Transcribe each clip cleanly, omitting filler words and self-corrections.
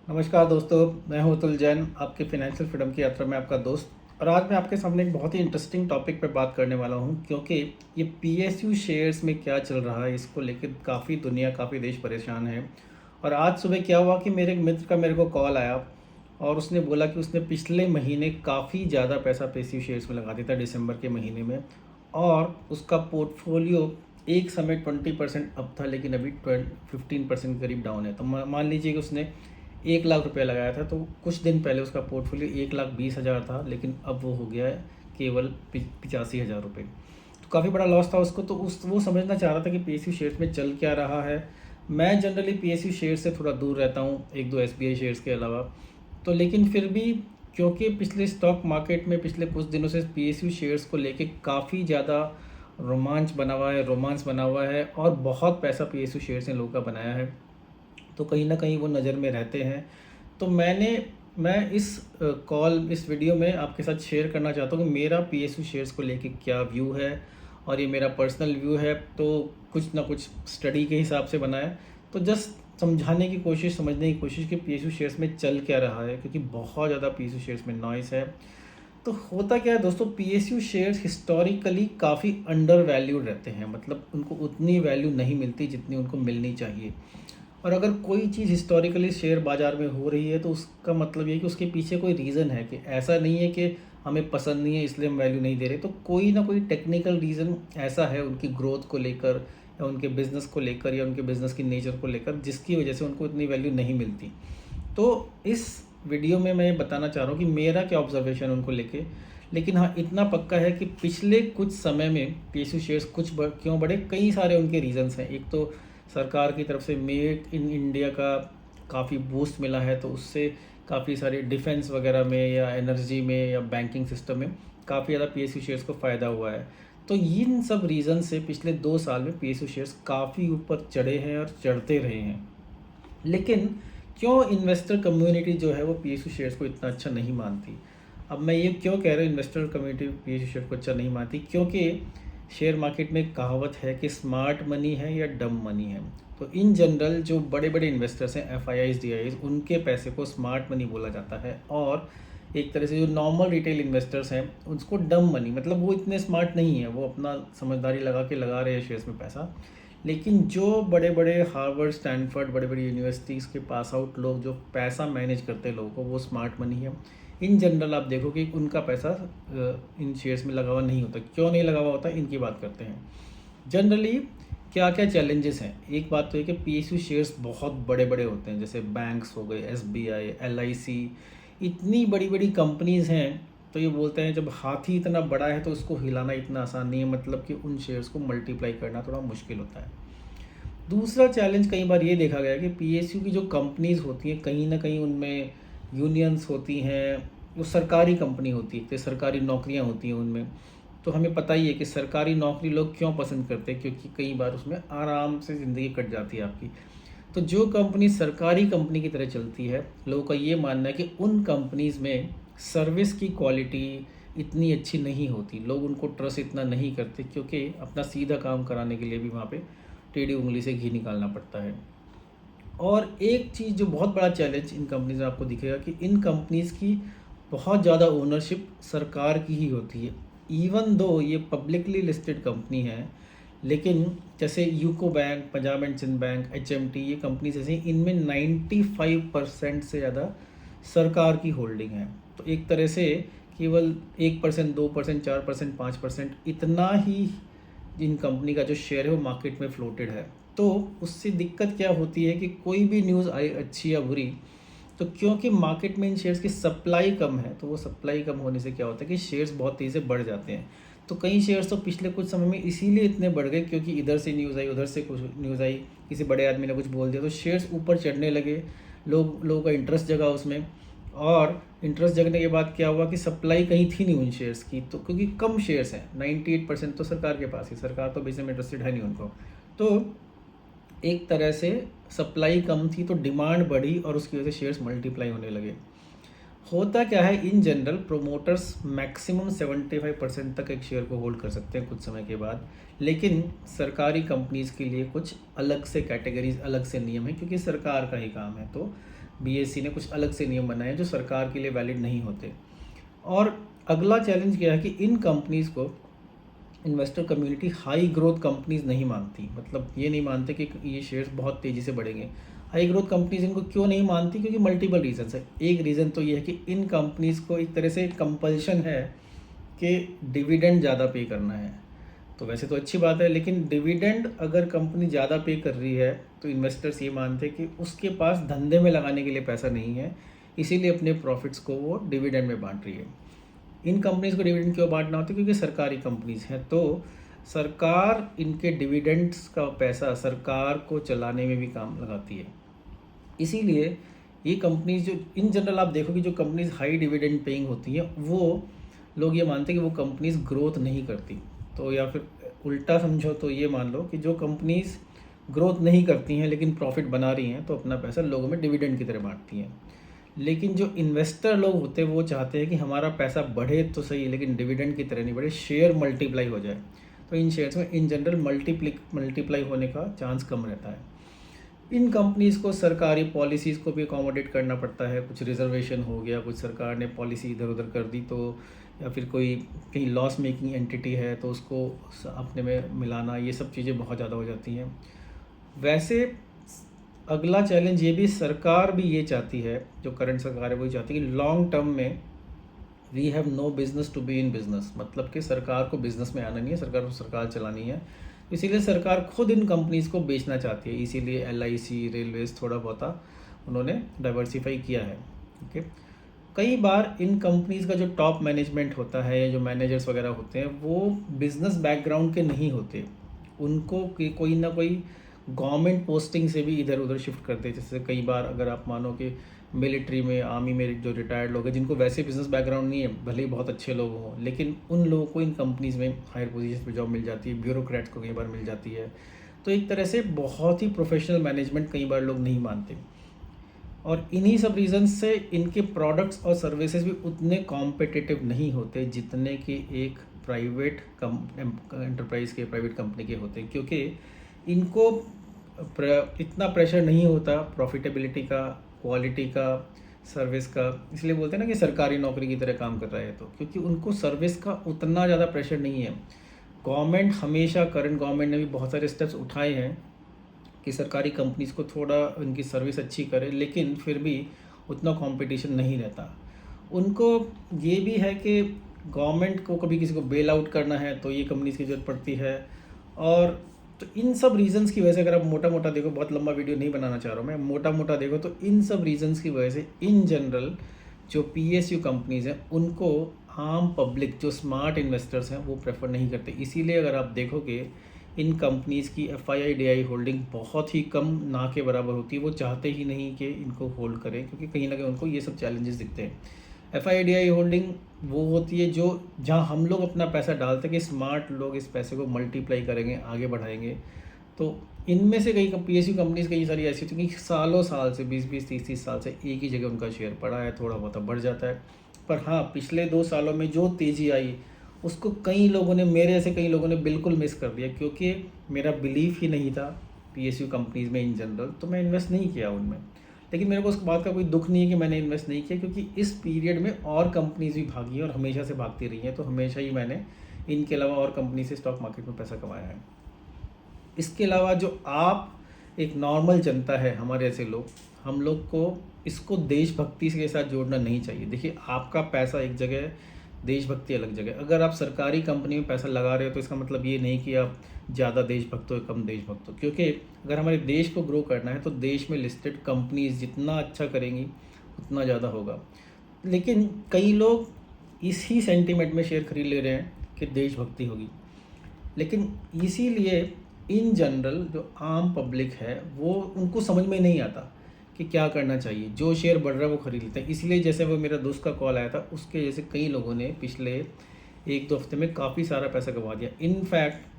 नमस्कार दोस्तों, मैं हूं अतुल जैन, आपके फाइनेंशियल फ्रीडम की यात्रा में आपका दोस्त। और आज मैं आपके सामने एक बहुत ही इंटरेस्टिंग टॉपिक पे बात करने वाला हूं, क्योंकि ये पीएसयू शेयर्स में क्या चल रहा है इसको लेकर काफ़ी दुनिया, काफ़ी देश परेशान है। और आज सुबह क्या हुआ कि मेरे एक मित्र का मेरे को कॉल आया और उसने बोला कि उसने पिछले महीने काफ़ी ज़्यादा पैसा पीएसयू शेयर्स में लगा दिया था दिसंबर के महीने में। और उसका पोर्टफोलियो एक समय 20% अप था, लेकिन अभी 15% करीब डाउन है। तो मान लीजिए कि उसने 1 लाख रुपया लगाया था, तो कुछ दिन पहले उसका पोर्टफोलियो 1,20,000 था, लेकिन अब वो हो गया है केवल 85,000 रुपये। तो काफ़ी बड़ा लॉस था उसको। तो उस वो समझना चाह रहा था कि पीएसयू शेयर्स में चल क्या रहा है। मैं जनरली पीएसयू शेयर्स से थोड़ा दूर रहता हूँ, एक दो एसबीआई शेयर्स के अलावा। तो लेकिन फिर भी, क्योंकि पिछले स्टॉक मार्केट में पिछले कुछ दिनों से पीएसयू शेयर्स को लेके काफ़ी ज़्यादा रोमांस बना हुआ है और बहुत पैसा पीएसयू शेयर्स ने लोगों का बनाया है, तो कहीं ना कहीं वो नज़र में रहते हैं। तो मैं इस वीडियो में आपके साथ शेयर करना चाहता हूँ कि मेरा पीएसयू शेयर्स को लेके क्या व्यू है। और ये मेरा पर्सनल व्यू है, तो कुछ ना कुछ स्टडी के हिसाब से बना है। तो जस्ट समझाने की कोशिश, समझने की कोशिश कि पीएसयू शेयर्स में चल क्या रहा है, क्योंकि बहुत ज़्यादा पीएसयू शेयर्स में नॉइस है। तो होता क्या है दोस्तों, पीएसयू शेयर्स हिस्टोरिकली काफ़ी अंडर वैल्यूड रहते हैं, मतलब उनको उतनी वैल्यू नहीं मिलती जितनी उनको मिलनी चाहिए। और अगर कोई चीज़ हिस्टोरिकली शेयर बाज़ार में हो रही है, तो उसका मतलब ये है कि उसके पीछे कोई रीज़न है, कि ऐसा नहीं है कि हमें पसंद नहीं है इसलिए हम वैल्यू नहीं दे रहे। तो कोई ना कोई टेक्निकल रीज़न ऐसा है उनकी ग्रोथ को लेकर, या उनके बिज़नेस को लेकर, या उनके बिज़नेस की नेचर को लेकर, जिसकी वजह से उनको इतनी वैल्यू नहीं मिलती। तो इस वीडियो में मैं बताना चाह रहा हूँ कि मेरा क्या ऑब्जर्वेशन उनको लेके। लेकिन हाँ, इतना पक्का है कि पिछले कुछ समय में पीएसयू शेयर्स क्यों बढ़े, कई सारे उनके रीज़न्स हैं। एक तो सरकार की तरफ से मेक इन इंडिया का काफ़ी बूस्ट मिला है, तो उससे काफ़ी सारे डिफेंस वगैरह में, या एनर्जी में, या बैंकिंग सिस्टम में काफ़ी ज़्यादा पीएसयू शेयर्स को फ़ायदा हुआ है। तो इन सब रीज़न से पिछले 2 साल में पीएसयू शेयर्स काफ़ी ऊपर चढ़े हैं और चढ़ते रहे हैं। लेकिन क्यों इन्वेस्टर कम्युनिटी जो है वो पीएसयू शेयर्स को इतना अच्छा नहीं मानती। अब मैं ये क्यों कह रहा हूँ इन्वेस्टर कम्युनिटी पीएसयू शेयर को अच्छा नहीं मानती, क्योंकि शेयर मार्केट में एक कहावत है कि स्मार्ट मनी है या डम मनी है। तो इन जनरल जो बड़े बड़े इन्वेस्टर्स हैं, F I eyes, D eyes, उनके पैसे को स्मार्ट मनी बोला जाता है। और एक तरह से जो नॉर्मल रिटेल इन्वेस्टर्स हैं उसको डम मनी, मतलब वो इतने स्मार्ट नहीं है, वो अपना समझदारी लगा के लगा रहे हैं शेयर्स में पैसा। लेकिन जो बड़े बड़े हार्वर्ड, स्टैनफर्ड, बड़ी बड़ी यूनिवर्सिटीज़ के पास आउट लोग जो पैसा मैनेज करते हैं लोगों को, वो स्मार्ट मनी है। इन जनरल आप देखो कि उनका पैसा इन शेयर्स में लगा हुआ नहीं होता। क्यों नहीं लगा हुआ होता, इनकी बात करते हैं। जनरली क्या क्या चैलेंजेस हैं। एक बात तो है कि पीएसयू शेयर्स बहुत बड़े बड़े होते हैं, जैसे बैंक्स हो गए, एसबीआई, एलआईसी, इतनी बड़ी बड़ी कंपनीज़ हैं। तो ये बोलते हैं जब हाथी इतना बड़ा है तो उसको हिलाना इतना आसान नहीं है, मतलब कि उन शेयर्स को मल्टीप्लाई करना थोड़ा मुश्किल होता है। दूसरा चैलेंज कई बार ये देखा गया है कि पीएसयू की जो कंपनीज़ होती हैं, कहीं ना कहीं उनमें यूनियंस होती हैं, वो सरकारी कंपनी होती है, तो सरकारी नौकरियां होती हैं उनमें। तो हमें पता ही है कि सरकारी नौकरी लोग क्यों पसंद करते हैं, क्योंकि कई बार उसमें आराम से ज़िंदगी कट जाती है आपकी। तो जो कंपनी सरकारी कंपनी की तरह चलती है, लोगों का ये मानना है कि उन कंपनीज़ में सर्विस की क्वालिटी इतनी अच्छी नहीं होती, लोग उनको ट्रस्ट इतना नहीं करते, क्योंकि अपना सीधा काम कराने के लिए भी वहाँ पे टेढ़ी उंगली से घी निकालना पड़ता है। और एक चीज़ जो बहुत बड़ा चैलेंज इन कंपनीज में आपको दिखेगा कि इन कंपनीज़ की बहुत ज़्यादा ओनरशिप सरकार की ही होती है। इवन दो ये पब्लिकली लिस्टेड कंपनी है, लेकिन जैसे UCO bank, Punjab and Sindh bank, HMT, ये कंपनीज ऐसी, इनमें 95% से ज़्यादा सरकार की होल्डिंग है। तो एक तरह से केवल 1%, 2%, 4%, 5% इतना ही इन कंपनी का जो शेयर है वो मार्केट में फ्लोटेड है। तो उससे दिक्कत क्या होती है कि कोई भी न्यूज़ आई अच्छी या बुरी, तो क्योंकि मार्केट में इन शेयर्स की सप्लाई कम है, तो वो सप्लाई कम होने से क्या होता है कि शेयर्स बहुत तेज़ी से बढ़ जाते हैं। तो कई शेयर्स तो पिछले कुछ समय में इसीलिए इतने बढ़ गए क्योंकि इधर से न्यूज़ आई, उधर से कुछ न्यूज़ आई, किसी बड़े आदमी ने कुछ बोल दिया, तो शेयर्स ऊपर चढ़ने लगे, लोगों का इंटरेस्ट जगा उसमें। और इंटरेस्ट जगने के बाद क्या हुआ कि सप्लाई कहीं थी नहीं उन शेयर्स की, तो क्योंकि कम शेयर्स हैं, 98% तो सरकार के पास ही, सरकार तो बेसिक में इंटरेस्टेड है नहीं उनको। तो एक तरह से सप्लाई कम थी तो डिमांड बढ़ी, और उसकी वजह से शेयर्स मल्टीप्लाई होने लगे। होता क्या है, इन जनरल प्रोमोटर्स मैक्सिमम 75% तक एक शेयर को होल्ड कर सकते हैं कुछ समय के बाद। लेकिन सरकारी कंपनीज़ के लिए कुछ अलग से कैटेगरीज, अलग से नियम है, क्योंकि सरकार का ही काम है। तो बीएसई ने कुछ अलग से नियम बनाए हैं जो सरकार के लिए वैलिड नहीं होते। और अगला चैलेंज क्या है कि इन कंपनीज़ को investor community high growth companies नहीं मानती। मतलब ये नहीं मानते कि ये शेयर्स बहुत तेज़ी से बढ़ेंगे। हाई ग्रोथ कंपनीज़ इनको क्यों नहीं मानती? क्योंकि मल्टीपल रीजंस है। एक रीज़न तो ये है कि इन कंपनीज़ को एक तरह से कंपल्शन है कि डिविडेंड ज़्यादा पे करना है। तो वैसे तो अच्छी बात है, लेकिन डिविडेंड अगर कंपनी ज़्यादा पे कर रही है तो इन्वेस्टर्स ये मानते हैं कि उसके पास धंधे में लगाने के लिए पैसा नहीं है, इसीलिए अपने प्रॉफिट्स को वो डिविडेंड में बांट रही है। इन कंपनीज़ को डिविडेंड क्यों बांटना होता है? क्योंकि सरकारी कंपनीज़ हैं, तो सरकार इनके डिविडेंड्स का पैसा सरकार को चलाने में भी काम लगाती है। इसीलिए ये कंपनीज जो इन जनरल आप देखोगे, जो कंपनीज हाई डिविडेंड पेइंग होती हैं, वो लोग ये मानते हैं कि वो कंपनीज ग्रोथ नहीं करती। तो या फिर उल्टा समझो तो ये मान लो कि जो कंपनीज ग्रोथ नहीं करती हैं लेकिन प्रॉफिट बना रही हैं, तो अपना पैसा लोगों में डिविडेंड की तरह बांटती हैं। लेकिन जो इन्वेस्टर लोग होते हैं वो चाहते हैं कि हमारा पैसा बढ़े तो सही, लेकिन डिविडेंड की तरह नहीं बढ़े, शेयर मल्टीप्लाई हो जाए। तो इन शेयर्स में इन जनरल मल्टीप्लाई होने का चांस कम रहता है। इन कंपनीज़ को सरकारी पॉलिसीज़ को भी अकोमोडेट करना पड़ता है। कुछ रिजर्वेशन हो गया, कुछ सरकार ने पॉलिसी इधर उधर कर दी, तो या फिर कोई कहीं लॉस मेकिंग एंटिटी है तो उसको अपने में मिलाना, ये सब चीज़ें बहुत ज़्यादा हो जाती हैं। वैसे अगला चैलेंज ये भी, सरकार भी ये चाहती है, जो करंट सरकार है वही चाहती है कि लॉन्ग टर्म में we have no business to be in business. मतलब कि सरकार को बिजनेस में आना नहीं है, सरकार को सरकार चलानी है। इसीलिए सरकार खुद इन कंपनीज़ को बेचना चाहती है। इसीलिए एलआईसी, रेलवेज थोड़ा बहुत उन्होंने डाइवर्सिफाई किया है। ओके, कई बार इन कंपनीज़ का जो टॉप मैनेजमेंट होता है या जो मैनेजर्स वगैरह होते हैं वो बिजनेस बैकग्राउंड के नहीं होते। उनको कोई ना कोई गवर्नमेंट पोस्टिंग से भी इधर उधर शिफ्ट करते हैं। जैसे कई बार अगर आप मानो कि मिलिट्री में, आर्मी में जो रिटायर्ड लोग हैं जिनको वैसे बिजनेस बैकग्राउंड नहीं है, भले ही बहुत अच्छे लोग हों, लेकिन उन लोगों को इन कंपनीज़ में हायर पोजीशन पे जॉब मिल जाती है। ब्यूरोक्रेट्स को कई बार मिल जाती है। तो एक तरह से बहुत ही प्रोफेशनल मैनेजमेंट कई बार लोग नहीं मानते, और इन्हीं सब रीजंस से इनके प्रोडक्ट्स और सर्विसेज भी उतने कॉम्पिटिटिव नहीं होते जितने कि एक प्राइवेट एंटरप्राइज के, प्राइवेट कंपनी के होते हैं। क्योंकि इनको इतना प्रेशर नहीं होता प्रॉफिटेबिलिटी का, क्वालिटी का, सर्विस का। इसलिए बोलते हैं ना कि सरकारी नौकरी की तरह काम कर रहा है, तो क्योंकि उनको सर्विस का उतना ज़्यादा प्रेशर नहीं है। गवर्नमेंट हमेशा, करंट गवर्नमेंट ने भी बहुत सारे स्टेप्स उठाए हैं कि सरकारी कंपनीज़ को थोड़ा उनकी सर्विस अच्छी करे, लेकिन फिर भी उतना कंपटीशन नहीं रहता। उनको ये भी है कि गवर्नमेंट को कभी किसी को बेल आउट करना है तो ये कंपनीज़ की ज़रूरत पड़ती है। और तो इन सब रीजंस की वजह से, अगर आप मोटा मोटा देखो, बहुत लंबा वीडियो नहीं बनाना चाह रहा हूँ मैं, मोटा मोटा देखो तो इन सब रीजंस की वजह से इन जनरल जो पीएसयू कंपनीज़ हैं उनको आम पब्लिक, जो स्मार्ट इन्वेस्टर्स हैं, वो प्रेफर नहीं करते। इसीलिए अगर आप देखोगे इन कंपनीज़ की FII-DI होल्डिंग बहुत ही कम, ना के बराबर होती है। वो चाहते ही नहीं कि इनको होल्ड करें, क्योंकि कहीं ना कहीं उनको ये सब चैलेंजेस दिखते हैं। FII-DI होल्डिंग वो होती है जो जहां हम लोग अपना पैसा डालते हैं कि स्मार्ट लोग इस पैसे को मल्टीप्लाई करेंगे, आगे बढ़ाएंगे। तो इनमें से कई PSU कंपनीज़ कई सारी ऐसी होती हैं कि सालों साल से, 20-20, 30-30 साल से एक ही जगह उनका शेयर पड़ा है, थोड़ा बहुत बढ़ जाता है। पर हाँ, पिछले 2 सालों में जो तेज़ी आई उसको कई लोगों ने, मेरे ऐसे कई लोगों ने बिल्कुल मिस कर दिया, क्योंकि मेरा बिलीफ ही नहीं था PSU कंपनीज़ में इन जनरल, तो मैं इन्वेस्ट नहीं किया उनमें। लेकिन मेरे को उस बात का कोई दुख नहीं है कि मैंने इन्वेस्ट नहीं किया, क्योंकि इस पीरियड में और कंपनीज़ भी भागी हैं और हमेशा से भागती रही हैं। तो हमेशा ही मैंने इनके अलावा और कंपनी से स्टॉक मार्केट में पैसा कमाया है। इसके अलावा जो आप एक नॉर्मल जनता है, हमारे ऐसे लोग, हम लोग को इसको देशभक्ति के साथ जोड़ना नहीं चाहिए। देखिए, आपका पैसा एक जगह है, देशभक्ति अलग जगह। अगर आप सरकारी कंपनी में पैसा लगा रहे हो तो इसका मतलब ये नहीं कि आप ज़्यादा देशभक्त हो, कम देशभक्त हो। क्योंकि अगर हमारे देश को ग्रो करना है तो देश में लिस्टेड कंपनीज जितना अच्छा करेंगी उतना ज़्यादा होगा। लेकिन कई लोग इसी सेंटीमेंट में शेयर खरीद ले रहे हैं कि देशभक्ति होगी, लेकिन इसीलिए इन जनरल जो आम पब्लिक है वो, उनको समझ में नहीं आता कि क्या करना चाहिए। जो शेयर बढ़ रहा है वो खरीद लेते हैं। इसलिए जैसे वो मेरा दोस्त का कॉल आया था, उसके जैसे कई लोगों ने पिछले 1-2 हफ्ते में काफ़ी सारा पैसा गंवा दिया। इनफैक्ट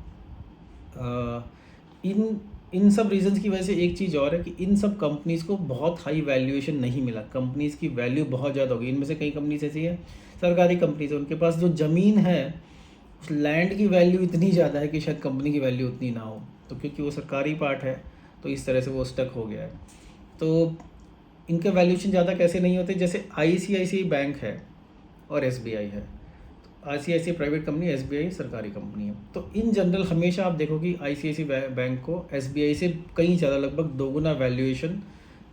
इन सब रीजंस की वजह से एक चीज़ और है कि इन सब कंपनीज़ को बहुत हाई वैल्यूएशन नहीं मिला। कंपनीज़ की वैल्यू बहुत ज़्यादा हो गई। इनमें से कई कंपनीज ऐसी हैं, सरकारी कंपनीज है, उनके पास जो ज़मीन है उस लैंड की वैल्यू इतनी ज़्यादा है कि शायद कंपनी की वैल्यू उतनी ना हो। तो क्योंकि वो सरकारी पार्ट है तो इस तरह से वो स्टक हो गया है। तो इनके वैल्यूएशन ज़्यादा कैसे नहीं होते, जैसे आईसीआईसीआई बैंक है और एसबीआई है। आईसीआईसीआई प्राइवेट कंपनी, एसबीआई सरकारी कंपनी है। तो इन जनरल हमेशा आप देखो कि आईसीआईसीआई बैंक को एसबीआई से कहीं ज़्यादा, लगभग दोगुना वैल्यूएशन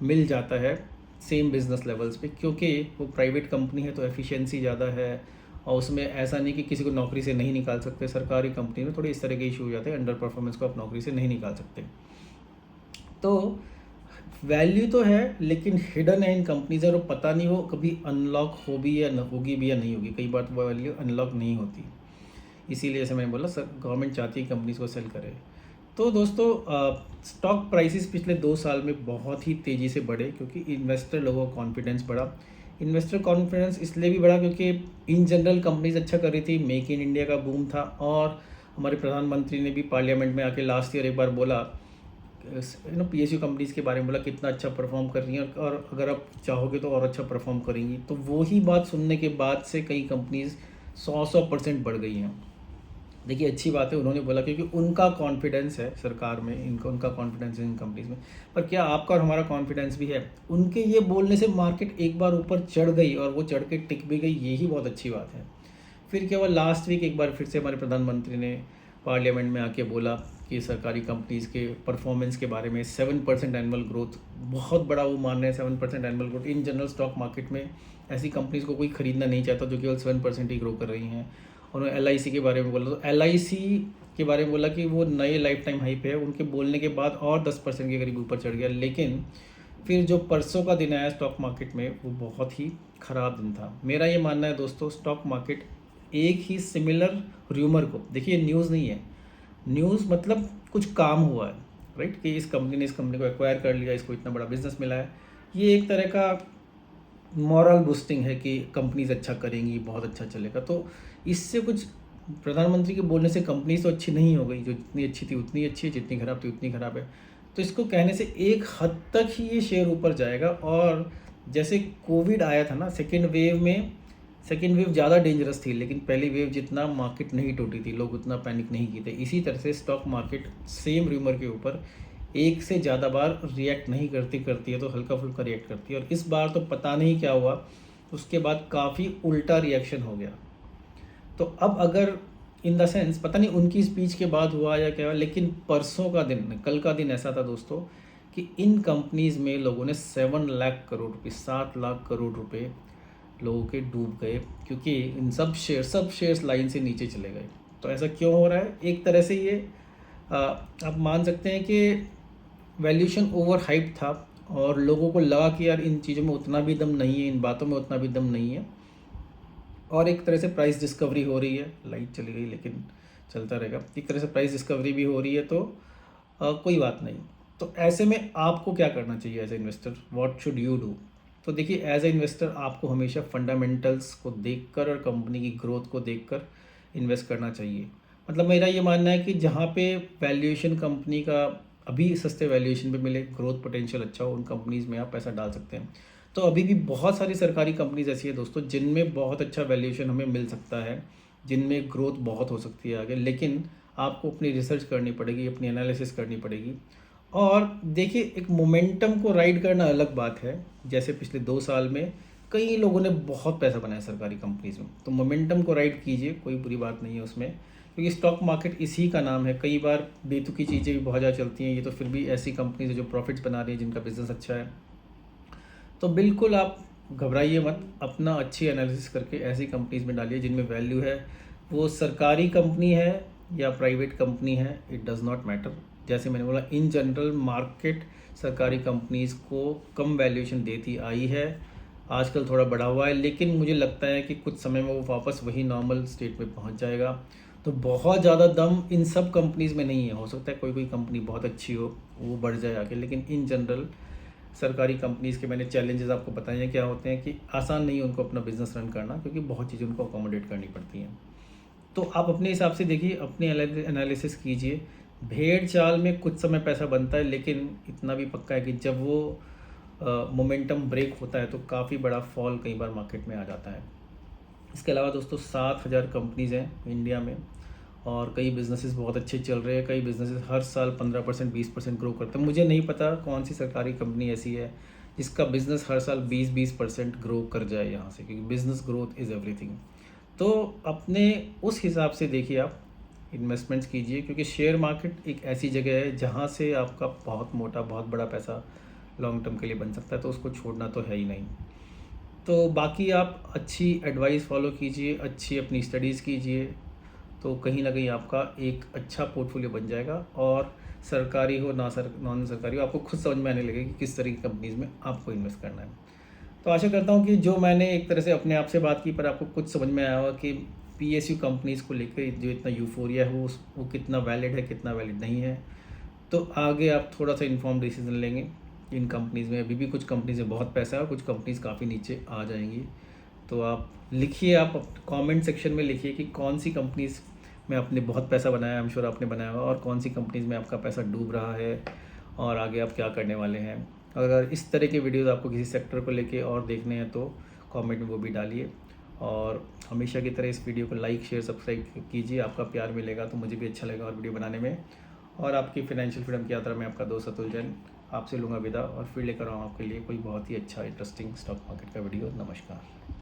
मिल जाता है सेम बिजनेस लेवल्स पे, क्योंकि वो प्राइवेट कंपनी है तो एफिशिएंसी ज़्यादा है और उसमें ऐसा नहीं कि किसी को नौकरी से नहीं निकाल सकते। सरकारी कंपनी में थोड़े इस तरह के इशू हो जाते हैं, अंडर परफॉर्मेंस को आप नौकरी से नहीं निकाल सकते। तो वैल्यू तो है लेकिन हिडन है इन कंपनीज, और पता नहीं वो कभी अनलॉक हो भी या होगी भी या नहीं होगी। कई बार तो वो वैल्यू अनलॉक नहीं होती, इसीलिए जैसे मैंने बोला सर गवर्नमेंट चाहती है कंपनीज को सेल करे। तो दोस्तों स्टॉक प्राइसेस पिछले 2 साल में बहुत ही तेज़ी से बढ़े, क्योंकि इन्वेस्टर लोगों का कॉन्फिडेंस बढ़ा। इन्वेस्टर कॉन्फिडेंस इसलिए भी बढ़ा क्योंकि इन जनरल कंपनीज अच्छा कर रही थी, मेक इन इंडिया का बूम था, और हमारे प्रधानमंत्री ने भी पार्लियामेंट में आके लास्ट ईयर एक बार बोला, पीएसयू कंपनीज़ के बारे में बोला कितना अच्छा परफॉर्म कर रही हैं और अगर आप चाहोगे तो और अच्छा परफॉर्म करेंगी। तो वही बात सुनने के बाद से कई कंपनीज़ 100% बढ़ गई हैं। देखिए अच्छी बात है, उन्होंने बोला क्योंकि उनका कॉन्फिडेंस है सरकार में, उनका कॉन्फिडेंस है इन कंपनीज में। पर क्या आपका और हमारा कॉन्फिडेंस भी है? उनके ये बोलने से मार्केट एक बार ऊपर चढ़ गई और वो चढ़ के टिक भी गई, यही बहुत अच्छी बात है। फिर क्या हुआ, लास्ट वीक एक बार फिर से हमारे प्रधानमंत्री ने पार्लियामेंट में आके बोला कि सरकारी कंपनीज़ के परफॉर्मेंस के बारे में 7% एनुअल ग्रोथ, बहुत बड़ा वो मान रहे हैं 7% annual growth. In general stock market में ऐसी कंपनीज़ को कोई खरीदना नहीं चाहता जो केवल 7% ही ग्रो कर रही हैं। उन्होंने एलआईसी के बारे में बोला, तो एलआईसी के बारे में बोला कि वो नए लाइफ टाइम हाई पे है। उनके बोलने के बाद और 10% के करीब ऊपर चढ़ गया। लेकिन फिर जो परसों का दिन आया स्टॉक मार्केट में, वो बहुत ही ख़राब दिन था। मेरा ये मानना है दोस्तों, स्टॉक मार्केट एक ही सिमिलर र्यूमर को, देखिए न्यूज़ नहीं है, न्यूज़ मतलब कुछ काम हुआ है, राइट, कि इस कंपनी ने इस कंपनी को एक्वायर कर लिया, इसको इतना बड़ा बिजनेस मिला है। ये एक तरह का मॉरल बूस्टिंग है कि कंपनीज अच्छा करेंगी, बहुत अच्छा चलेगा। तो इससे कुछ प्रधानमंत्री के बोलने से कंपनीज तो अच्छी नहीं हो गई, जो जितनी अच्छी थी उतनी अच्छी है, जितनी खराब थी उतनी खराब है। तो इसको कहने से एक हद तक ही ये शेयर ऊपर जाएगा। और जैसे कोविड आया था ना, सेकेंड वेव ज़्यादा डेंजरस थी, लेकिन पहली वेव जितना मार्केट नहीं टूटी थी, लोग उतना पैनिक नहीं किए थे। इसी तरह से स्टॉक मार्केट सेम र्यूमर के ऊपर एक से ज़्यादा बार रिएक्ट नहीं करती है, तो हल्का फुल्का रिएक्ट करती है। और इस बार तो पता नहीं क्या हुआ, उसके बाद काफ़ी उल्टा रिएक्शन हो गया। तो अब अगर इन द सेंस पता नहीं उनकी स्पीच के बाद हुआ या क्या हुआ, लेकिन परसों का दिन, कल का दिन ऐसा था दोस्तों कि इन कंपनीज़ में लोगों ने 7 लाख करोड़ रुपये, 7 लाख करोड़ रुपए लोगों के डूब गए, क्योंकि इन सब शेयर्स लाइन से नीचे चले गए। तो ऐसा क्यों हो रहा है? एक तरह से ये आप मान सकते हैं कि वैल्यूएशन ओवर हाइप था और लोगों को लगा कि यार इन चीज़ों में उतना भी दम नहीं है, इन बातों में उतना भी दम नहीं है, और एक तरह से प्राइस डिस्कवरी हो रही है। लाइट चली गई लेकिन चलता रहेगा। एक तरह से प्राइस डिस्कवरी भी हो रही है, तो कोई बात नहीं। तो ऐसे में आपको क्या करना चाहिए as a investor? What should you do? तो देखिए एज ए इन्वेस्टर आपको हमेशा फंडामेंटल्स को देखकर और कंपनी की ग्रोथ को देखकर इन्वेस्ट करना चाहिए। मतलब मेरा ये मानना है कि जहाँ पे वैल्यूएशन कंपनी का अभी सस्ते वैल्यूएशन पे मिले, ग्रोथ पोटेंशियल अच्छा हो, उन कंपनीज़ में आप पैसा डाल सकते हैं। तो अभी भी बहुत सारी सरकारी कंपनीज ऐसी है दोस्तों जिनमें बहुत अच्छा वैल्यूएशन हमें मिल सकता है, जिनमें ग्रोथ बहुत हो सकती है आगे, लेकिन आपको अपनी रिसर्च करनी पड़ेगी, अपनी एनालिसिस करनी पड़ेगी। और देखिए एक मोमेंटम को राइड करना अलग बात है। जैसे पिछले 2 साल में कई लोगों ने बहुत पैसा बनाया सरकारी कंपनीज में, तो मोमेंटम को राइड कीजिए, कोई बुरी बात नहीं है उसमें, क्योंकि स्टॉक मार्केट इसी का नाम है। कई बार बेतुकी चीज़ें भी बहुत ज़्यादा चलती हैं, ये तो फिर भी ऐसी कंपनीज है जो प्रॉफिट्स बना रही है, जिनका बिजनेस अच्छा है। तो बिल्कुल आप घबराइए मत, अपना अच्छी एनालिसिस करके ऐसी कंपनीज में डालिए जिनमें वैल्यू है। वो सरकारी कंपनी है या प्राइवेट कंपनी है, इट डज़ नॉट मैटर। जैसे मैंने बोला, इन जनरल मार्केट सरकारी कंपनीज को कम वैल्यूएशन देती आई है, आजकल थोड़ा बढ़ा हुआ है, लेकिन मुझे लगता है कि कुछ समय में वो वापस वही नॉर्मल स्टेट में पहुंच जाएगा। तो बहुत ज़्यादा दम इन सब कंपनीज में नहीं है। हो सकता है कोई कोई कंपनी बहुत अच्छी हो, वो बढ़ जाए आगे, लेकिन इन जनरल सरकारी कंपनीज़ के मैंने चैलेंजेस आपको बताए हैं क्या होते हैं, कि आसान नहीं है उनको अपना बिजनेस रन करना, क्योंकि बहुत चीज़ें उनको अकोमोडेट करनी पड़ती हैं। तो आप अपने हिसाब से देखिए, अपनी एनालिसिस कीजिए। भेड़ चाल में कुछ समय पैसा बनता है, लेकिन इतना भी पक्का है कि जब वो मोमेंटम ब्रेक होता है तो काफ़ी बड़ा फॉल कई बार मार्केट में आ जाता है। इसके अलावा दोस्तों 7,000 कंपनीज़ हैं इंडिया में, और कई बिजनेसेस बहुत अच्छे चल रहे हैं। कई बिजनेसेस हर साल 15% 20% ग्रो करते हैं। मुझे नहीं पता कौन सी सरकारी कंपनी ऐसी है जिसका बिज़नेस हर साल 20% ग्रो कर जाए यहाँ से, क्योंकि बिज़नेस ग्रोथ इज़ एवरीथिंग। तो अपने उस हिसाब से देखिए, आप इन्वेस्टमेंट्स कीजिए, क्योंकि शेयर मार्केट एक ऐसी जगह है जहाँ से आपका बहुत मोटा, बहुत बड़ा पैसा लॉन्ग टर्म के लिए बन सकता है, तो उसको छोड़ना तो है ही नहीं। तो बाकी आप अच्छी एडवाइस फॉलो कीजिए, अच्छी अपनी स्टडीज़ कीजिए, तो कहीं ना कहीं आपका एक अच्छा पोर्टफोलियो बन जाएगा। और सरकारी हो ना नॉन सरकारी हो, आपको खुद समझ में आने लगेगा कि किस तरह की कंपनीज़ में आपको इन्वेस्ट करना है। तो आशा करता हूँ कि जो मैंने एक तरह से अपने आप से बात की, पर आपको कुछ समझ में आया होगा कि पीएसयू कंपनीज़ को लेकर जो इतना यूफोरिया है वो कितना वैलिड है, कितना वैलिड नहीं है। तो आगे आप थोड़ा सा इन्फॉर्म डिसीजन लेंगे। इन कंपनीज़ में अभी भी कुछ कंपनीज़ में बहुत पैसा है और कुछ कंपनीज़ काफ़ी नीचे आ जाएंगी। तो आप लिखिए, आप कमेंट सेक्शन में लिखिए कि कौन सी कंपनीज़ में आपने बहुत पैसा बनाया, आई एम श्योर आपने बनाया होगा, और कौन सी कंपनीज़ में आपका पैसा डूब रहा है और आगे आप क्या करने वाले हैं। अगर इस तरह के वीडियोज़ आपको किसी सेक्टर को लेके और देखने हैं तो कमेंट में वो भी डालिए। और हमेशा की तरह इस वीडियो को लाइक शेयर सब्सक्राइब कीजिए, आपका प्यार मिलेगा तो मुझे भी अच्छा लगेगा और वीडियो बनाने में। और आपकी फाइनेंशियल फ्रीडम की यात्रा में आपका दोस्त अतुल जैन आपसे लूँगा विदा, और फिर लेकर आऊँ आपके लिए कोई बहुत ही अच्छा इंटरेस्टिंग स्टॉक मार्केट का वीडियो। नमस्कार।